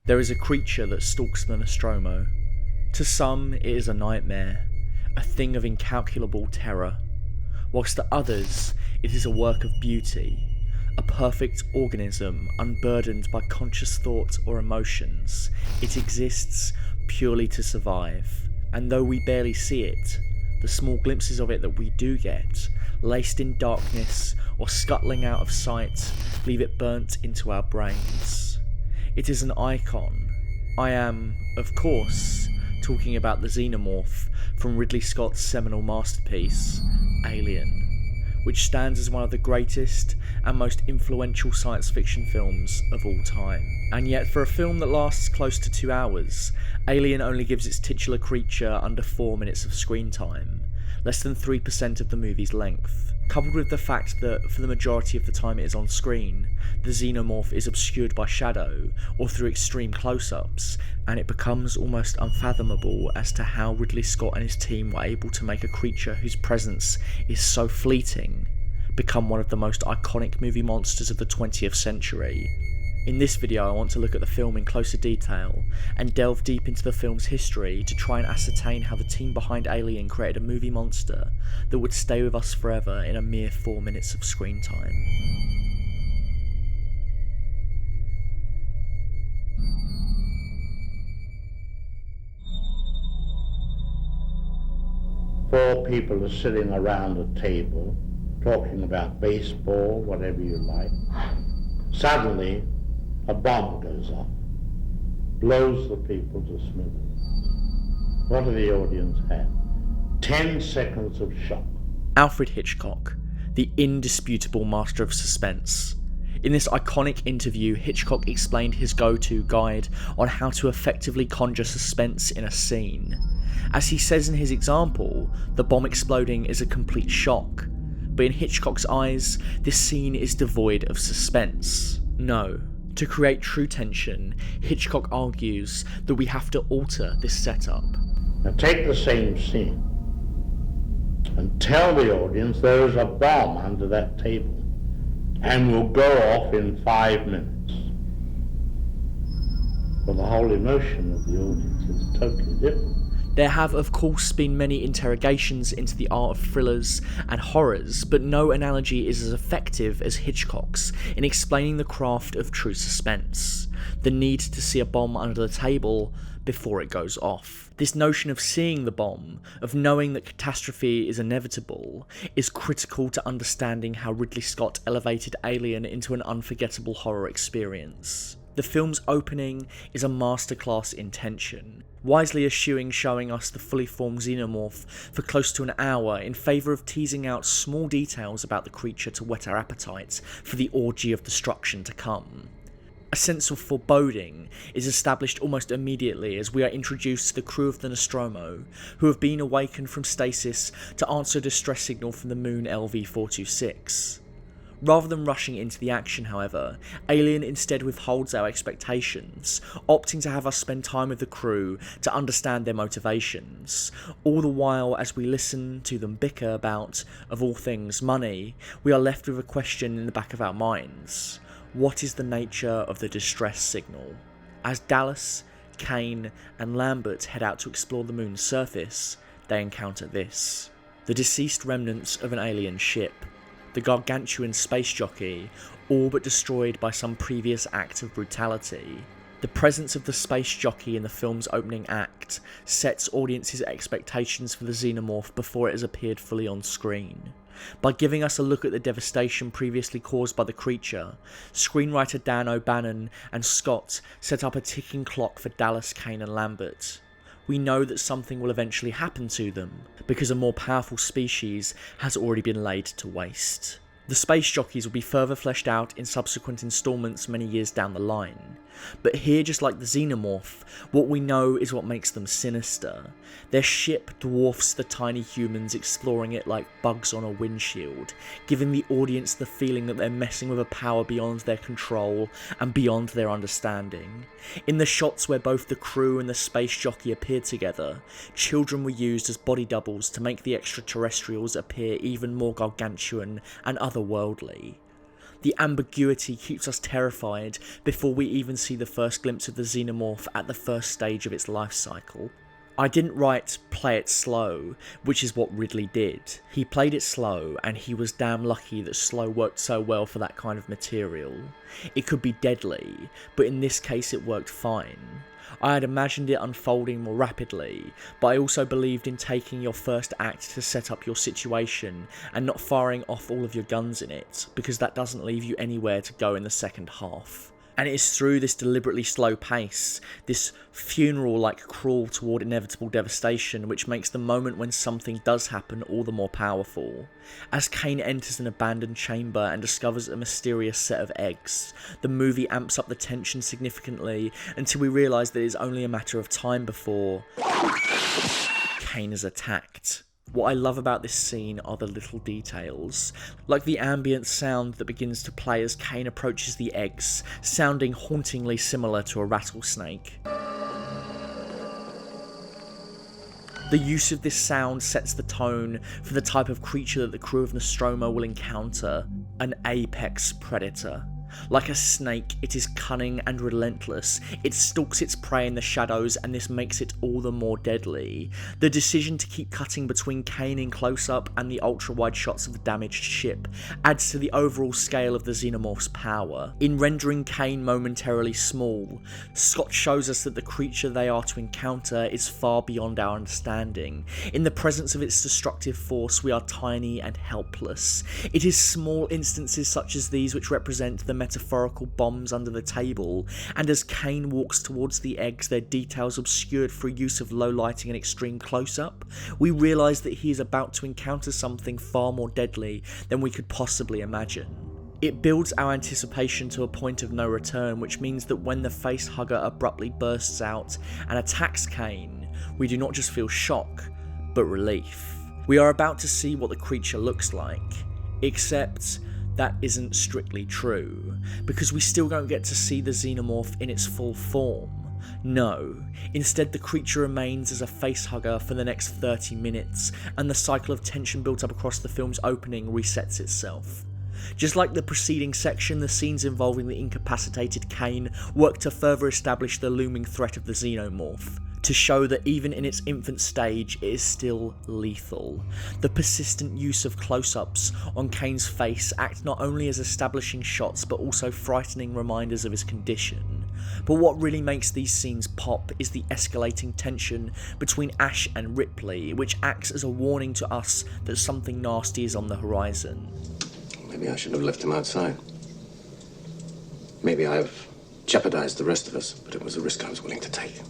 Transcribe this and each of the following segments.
There is a creature that stalks the Nostromo. To some, it is a nightmare, a thing of incalculable terror, whilst to others, it is a work of beauty, a perfect organism unburdened by conscious thought or emotions. It exists purely to survive, and though we barely see it, the small glimpses of it that we do get, laced in darkness or scuttling out of sight, leave it burnt into our brains. It is an icon. I am, of course, talking about the xenomorph from Ridley Scott's seminal masterpiece, Alien, which stands as one of the greatest and most influential science fiction films of all time. And yet, for a film that lasts close to 2 hours, Alien only gives its titular creature under 4 minutes of screen time, less than 3% of the movie's length. Coupled with the fact that, for the majority of the time it is on screen, the xenomorph is obscured by shadow or through extreme close-ups, and it becomes almost unfathomable as to how Ridley Scott and his team were able to make a creature whose presence is so fleeting become one of the most iconic movie monsters of the 20th century. In this video, I want to look at the film in closer detail and delve deep into the film's history to try and ascertain how the team behind Alien created a movie monster that would stay with us forever in a mere 4 minutes of screen time. Four people are sitting around a table, talking about baseball, whatever you like. Suddenly, a bomb goes off, blows the people to smithereens. What do the audience have? 10 seconds of shock. Alfred Hitchcock, the indisputable master of suspense. In this iconic interview, Hitchcock explained his go-to guide on how to effectively conjure suspense in a scene. As he says in his example, the bomb exploding is a complete shock, but in Hitchcock's eyes, this scene is devoid of suspense. No. To create true tension, Hitchcock argues that we have to alter this setup. Now take the same scene and tell the audience there is a bomb under that table and will go off in 5 minutes. Well, the whole emotion of the audience is totally different. There have of course been many interrogations into the art of thrillers and horrors, but no analogy is as effective as Hitchcock's in explaining the craft of true suspense, the need to see a bomb under the table before it goes off. This notion of seeing the bomb, of knowing that catastrophe is inevitable, is critical to understanding how Ridley Scott elevated Alien into an unforgettable horror experience. The film's opening is a masterclass in tension, wisely eschewing showing us the fully formed xenomorph for close to an hour in favour of teasing out small details about the creature to whet our appetites for the orgy of destruction to come. A sense of foreboding is established almost immediately as we are introduced to the crew of the Nostromo, who have been awakened from stasis to answer a distress signal from the moon LV-426. Rather than rushing into the action, however, Alien instead withholds our expectations, opting to have us spend time with the crew to understand their motivations. All the while, as we listen to them bicker about, of all things, money, we are left with a question in the back of our minds. What is the nature of the distress signal? As Dallas, Kane, and Lambert head out to explore the moon's surface, they encounter this. The deceased remnants of an alien ship. The gargantuan space jockey, all but destroyed by some previous act of brutality. The presence of the space jockey in the film's opening act sets audiences' expectations for the xenomorph before it has appeared fully on screen. By giving us a look at the devastation previously caused by the creature, screenwriter Dan O'Bannon and Scott set up a ticking clock for Dallas, Kane and Lambert. We know that something will eventually happen to them, because a more powerful species has already been laid to waste. The space jockeys will be further fleshed out in subsequent installments many years down the line, but here, just like the xenomorph, what we know is what makes them sinister. Their ship dwarfs the tiny humans exploring it like bugs on a windshield, giving the audience the feeling that they're messing with a power beyond their control and beyond their understanding. In the shots where both the crew and the space jockey appeared together, children were used as body doubles to make the extraterrestrials appear even more gargantuan and otherworldly. The ambiguity keeps us terrified before we even see the first glimpse of the xenomorph at the first stage of its life cycle. I didn't write play it slow, which is what Ridley did. He played it slow, and he was damn lucky that slow worked so well for that kind of material. It could be deadly, but in this case it worked fine. I had imagined it unfolding more rapidly, but I also believed in taking your first act to set up your situation and not firing off all of your guns in it, because that doesn't leave you anywhere to go in the second half. And it is through this deliberately slow pace, this funeral-like crawl toward inevitable devastation, which makes the moment when something does happen all the more powerful. As Kane enters an abandoned chamber and discovers a mysterious set of eggs, the movie amps up the tension significantly until we realise that it is only a matter of time before Kane is attacked. What I love about this scene are the little details, like the ambient sound that begins to play as Kane approaches the eggs, sounding hauntingly similar to a rattlesnake. The use of this sound sets the tone for the type of creature that the crew of Nostromo will encounter, an apex predator. Like a snake, it is cunning and relentless. It stalks its prey in the shadows, and this makes it all the more deadly. The decision to keep cutting between Kane in close-up and the ultra-wide shots of the damaged ship adds to the overall scale of the xenomorph's power. In rendering Kane momentarily small, Scott shows us that the creature they are to encounter is far beyond our understanding. In the presence of its destructive force, we are tiny and helpless. It is small instances such as these which represent the metaphorical bombs under the table, and as Kane walks towards the eggs, their details obscured through use of low lighting and extreme close-up, we realise that he is about to encounter something far more deadly than we could possibly imagine. It builds our anticipation to a point of no return, which means that when the facehugger abruptly bursts out and attacks Kane, we do not just feel shock, but relief. We are about to see what the creature looks like, except that isn't strictly true, because we still don't get to see the xenomorph in its full form. No, instead the creature remains as a facehugger for the next 30 minutes, and the cycle of tension built up across the film's opening resets itself. Just like the preceding section, the scenes involving the incapacitated Kane work to further establish the looming threat of the xenomorph, to show that even in its infant stage, it is still lethal. The persistent use of close-ups on Kane's face act not only as establishing shots, but also frightening reminders of his condition. But what really makes these scenes pop is the escalating tension between Ash and Ripley, which acts as a warning to us that something nasty is on the horizon. Maybe I should have left him outside. Maybe I've jeopardized the rest of us, but it was a risk I was willing to take.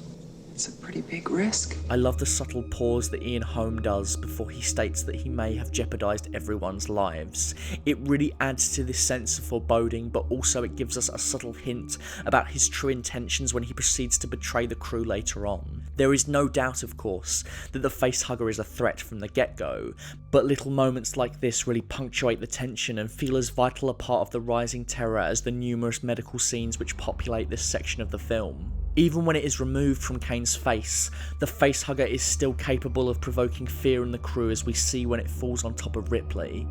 It's a pretty big risk. I love the subtle pause that Ian Holm does before he states that he may have jeopardised everyone's lives. It really adds to this sense of foreboding, but also it gives us a subtle hint about his true intentions when he proceeds to betray the crew later on. There is no doubt, of course, that the facehugger is a threat from the get-go, but little moments like this really punctuate the tension and feel as vital a part of the rising terror as the numerous medical scenes which populate this section of the film. Even when it is removed from Kane's face, the facehugger is still capable of provoking fear in the crew, as we see when it falls on top of Ripley.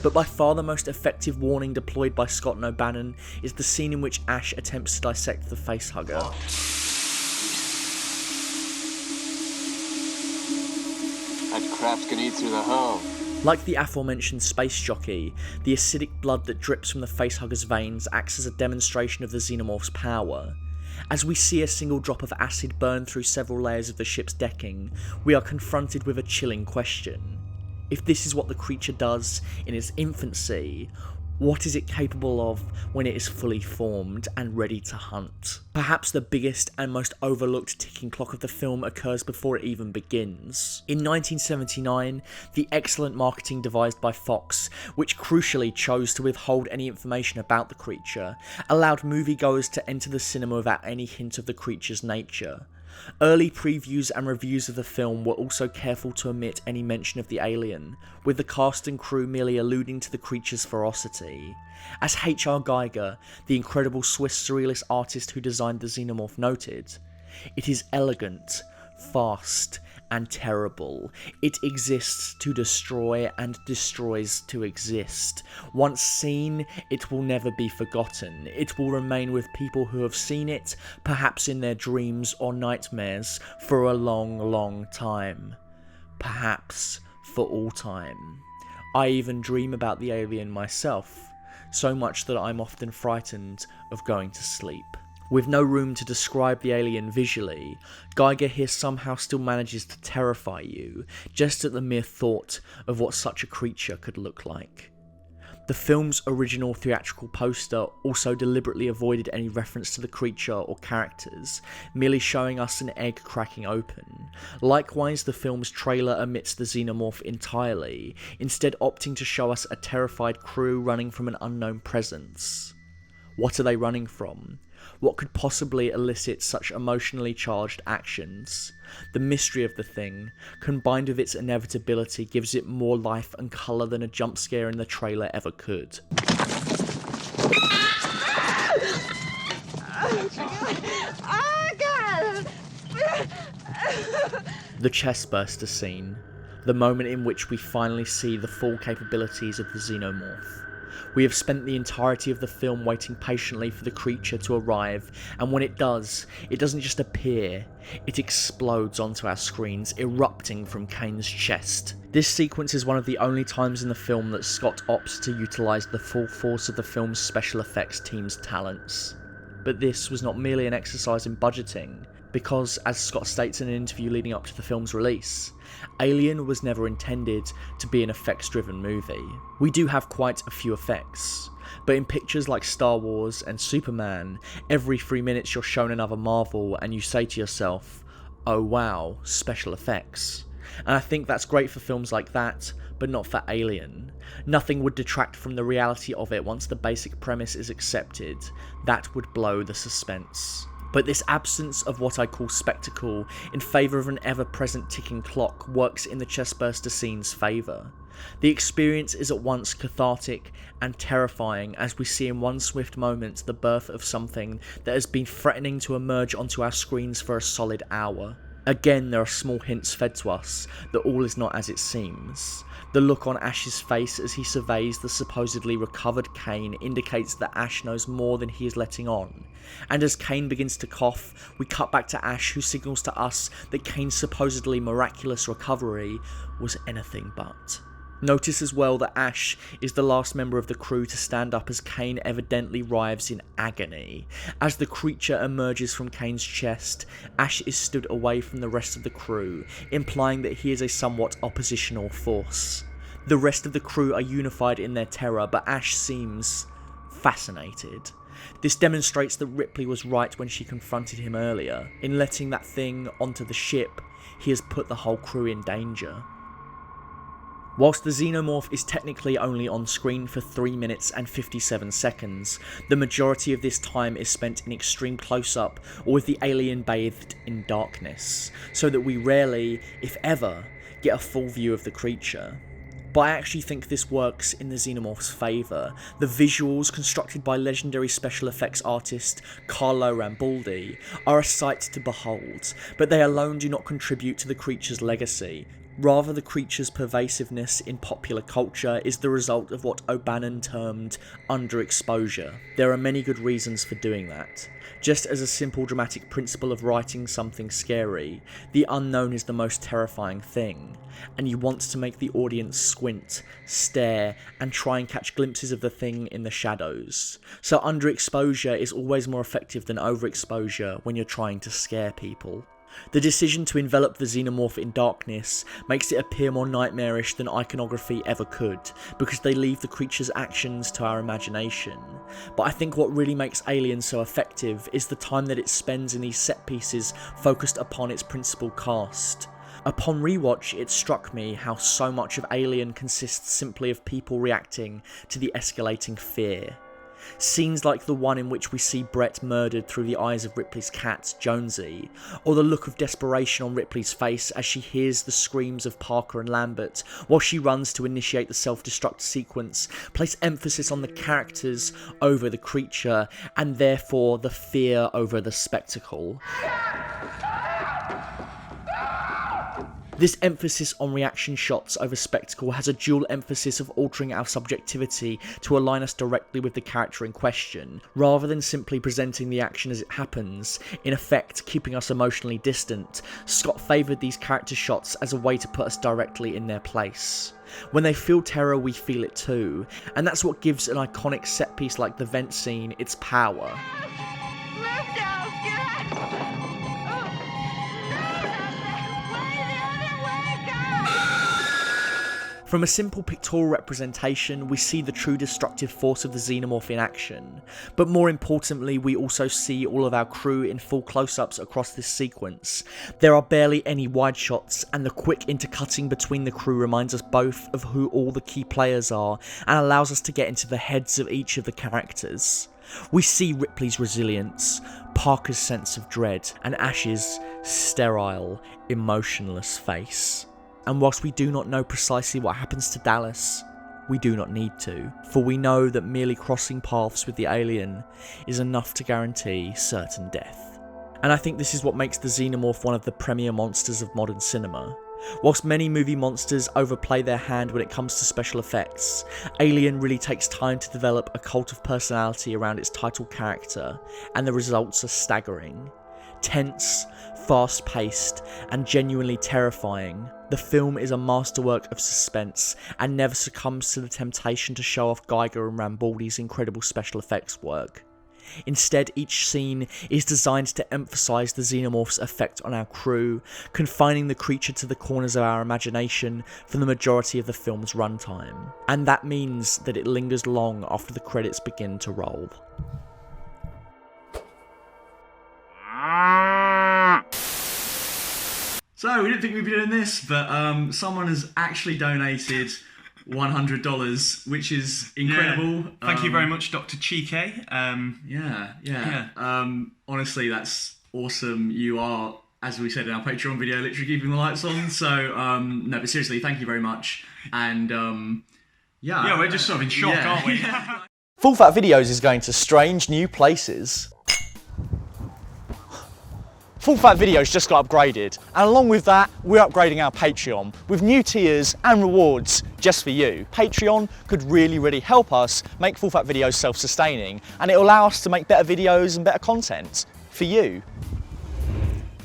But by far the most effective warning deployed by Scott and O'Bannon is the scene in which Ash attempts to dissect the facehugger. That craft can eat through the hull. Like the aforementioned space jockey, the acidic blood that drips from the facehugger's veins acts as a demonstration of the xenomorph's power. As we see a single drop of acid burn through several layers of the ship's decking, we are confronted with a chilling question. If this is what the creature does in its infancy, what is it capable of when it is fully formed and ready to hunt? Perhaps the biggest and most overlooked ticking clock of the film occurs before it even begins. In 1979, the excellent marketing devised by Fox, which crucially chose to withhold any information about the creature, allowed moviegoers to enter the cinema without any hint of the creature's nature. Early previews and reviews of the film were also careful to omit any mention of the alien, with the cast and crew merely alluding to the creature's ferocity. As H.R. Geiger, the incredible Swiss surrealist artist who designed the xenomorph, noted, "It is elegant, fast, and terrible. It exists to destroy and destroys to exist. Once seen, it will never be forgotten. It will remain with people who have seen it, perhaps in their dreams or nightmares, for a long, long time. Perhaps for all time. I even dream about the alien myself, so much that I'm often frightened of going to sleep. With no room to describe the alien visually, Geiger here somehow still manages to terrify you, just at the mere thought of what such a creature could look like. The film's original theatrical poster also deliberately avoided any reference to the creature or characters, merely showing us an egg cracking open. Likewise, the film's trailer omits the xenomorph entirely, instead opting to show us a terrified crew running from an unknown presence. What are they running from? What could possibly elicit such emotionally charged actions? The mystery of the thing, combined with its inevitability, gives it more life and colour than a jump scare in the trailer ever could. The chestburster scene, the moment in which we finally see the full capabilities of the xenomorph. We have spent the entirety of the film waiting patiently for the creature to arrive, and when it does, it doesn't just appear, it explodes onto our screens, erupting from Kane's chest. This sequence is one of the only times in the film that Scott opts to utilise the full force of the film's special effects team's talents. But this was not merely an exercise in budgeting, because, as Scott states in an interview leading up to the film's release, Alien was never intended to be an effects-driven movie. We do have quite a few effects, but in pictures like Star Wars and Superman, every 3 minutes you're shown another Marvel and you say to yourself, oh wow, special effects. And I think that's great for films like that, but not for Alien. Nothing would detract from the reality of it once the basic premise is accepted. That would blow the suspense. But this absence of what I call spectacle in favour of an ever-present ticking clock works in the chestburster scene's favour. The experience is at once cathartic and terrifying as we see in one swift moment the birth of something that has been threatening to emerge onto our screens for a solid hour. Again, there are small hints fed to us that all is not as it seems. The look on Ash's face as he surveys the supposedly recovered Kane indicates that Ash knows more than he is letting on. And as Kane begins to cough, we cut back to Ash, who signals to us that Kane's supposedly miraculous recovery was anything but. Notice as well that Ash is the last member of the crew to stand up as Kane evidently writhes in agony. As the creature emerges from Kane's chest, Ash is stood away from the rest of the crew, implying that he is a somewhat oppositional force. The rest of the crew are unified in their terror, but Ash seems fascinated. This demonstrates that Ripley was right when she confronted him earlier. In letting that thing onto the ship, he has put the whole crew in danger. Whilst the xenomorph is technically only on screen for 3 minutes and 57 seconds, the majority of this time is spent in extreme close-up or with the alien bathed in darkness, so that we rarely, if ever, get a full view of the creature. But I actually think this works in the xenomorph's favour. The visuals, constructed by legendary special effects artist Carlo Rambaldi, are a sight to behold, but they alone do not contribute to the creature's legacy. Rather, the creature's pervasiveness in popular culture is the result of what O'Bannon termed underexposure. There are many good reasons for doing that. Just as a simple dramatic principle of writing something scary, the unknown is the most terrifying thing, and you want to make the audience squint, stare, and try and catch glimpses of the thing in the shadows. So underexposure is always more effective than overexposure when you're trying to scare people. The decision to envelop the xenomorph in darkness makes it appear more nightmarish than iconography ever could, because they leave the creature's actions to our imagination. But I think what really makes Alien so effective is the time that it spends in these set pieces focused upon its principal cast. Upon rewatch, it struck me how so much of Alien consists simply of people reacting to the escalating fear. Scenes like the one in which we see Brett murdered through the eyes of Ripley's cat, Jonesy, or the look of desperation on Ripley's face as she hears the screams of Parker and Lambert while she runs to initiate the self-destruct sequence, place emphasis on the characters over the creature, and therefore the fear over the spectacle. This emphasis on reaction shots over spectacle has a dual emphasis of altering our subjectivity to align us directly with the character in question, rather than simply presenting the action as it happens, in effect keeping us emotionally distant. Scott favoured these character shots as a way to put us directly in their place. When they feel terror, we feel it too, and that's what gives an iconic set piece like the vent scene its power. From a simple pictorial representation, we see the true destructive force of the xenomorph in action, but more importantly, we also see all of our crew in full close-ups across this sequence. There are barely any wide shots, and the quick intercutting between the crew reminds us both of who all the key players are, and allows us to get into the heads of each of the characters. We see Ripley's resilience, Parker's sense of dread, and Ash's sterile, emotionless face. And whilst we do not know precisely what happens to Dallas, we do not need to, for we know that merely crossing paths with the alien is enough to guarantee certain death. And I think this is what makes the xenomorph one of the premier monsters of modern cinema. Whilst many movie monsters overplay their hand when it comes to special effects, Alien really takes time to develop a cult of personality around its title character, and the results are staggering. Tense, fast-paced, and genuinely terrifying, the film is a masterwork of suspense and never succumbs to the temptation to show off Geiger and Rambaldi's incredible special effects work. Instead, each scene is designed to emphasise the xenomorph's effect on our crew, confining the creature to the corners of our imagination for the majority of the film's runtime. And that means that it lingers long after the credits begin to roll. So, we didn't think we'd be doing this, but someone has actually donated $100, which is incredible. Yeah. Thank you very much, Dr. Chike. Honestly, that's awesome. You are, as we said in our Patreon video, literally keeping the lights on. So, no, but seriously, thank you very much. And, we're just sort of in shock, aren't we? Full Fat Videos is going to strange new places. Full Fat Videos just got upgraded, and along with that, we're upgrading our Patreon with new tiers and rewards just for you. Patreon could really help us make Full Fat Videos self-sustaining, and it'll allow us to make better videos and better content for you.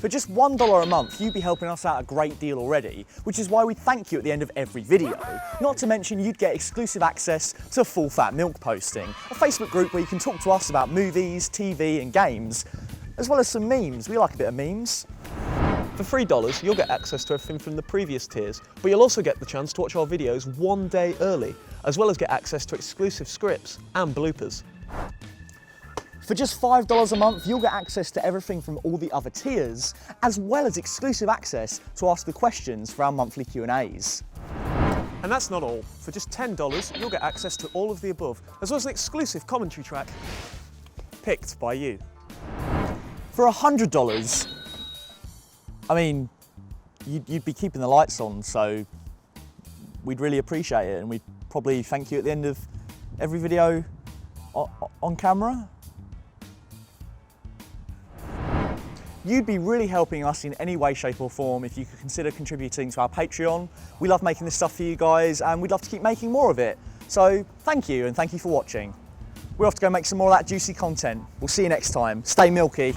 For just $1 a month, you'd be helping us out a great deal already, which is why we thank you at the end of every video. Not to mention you'd get exclusive access to Full Fat Milk Posting, a Facebook group where you can talk to us about movies, TV and games, as well as some memes. We like a bit of memes. For $3, you'll get access to everything from the previous tiers, but you'll also get the chance to watch our videos one day early, as well as get access to exclusive scripts and bloopers. For just $5 a month, you'll get access to everything from all the other tiers, as well as exclusive access to ask the questions for our monthly Q&As. And that's not all. For just $10, you'll get access to all of the above, as well as an exclusive commentary track picked by you. For $100, I mean, you'd be keeping the lights on, so we'd really appreciate it, and we'd probably thank you at the end of every video on camera. You'd be really helping us in any way, shape or form if you could consider contributing to our Patreon. We love making this stuff for you guys, and we'd love to keep making more of it. So thank you, and thank you for watching. We're off to go make some more of that juicy content. We'll see you next time. Stay milky.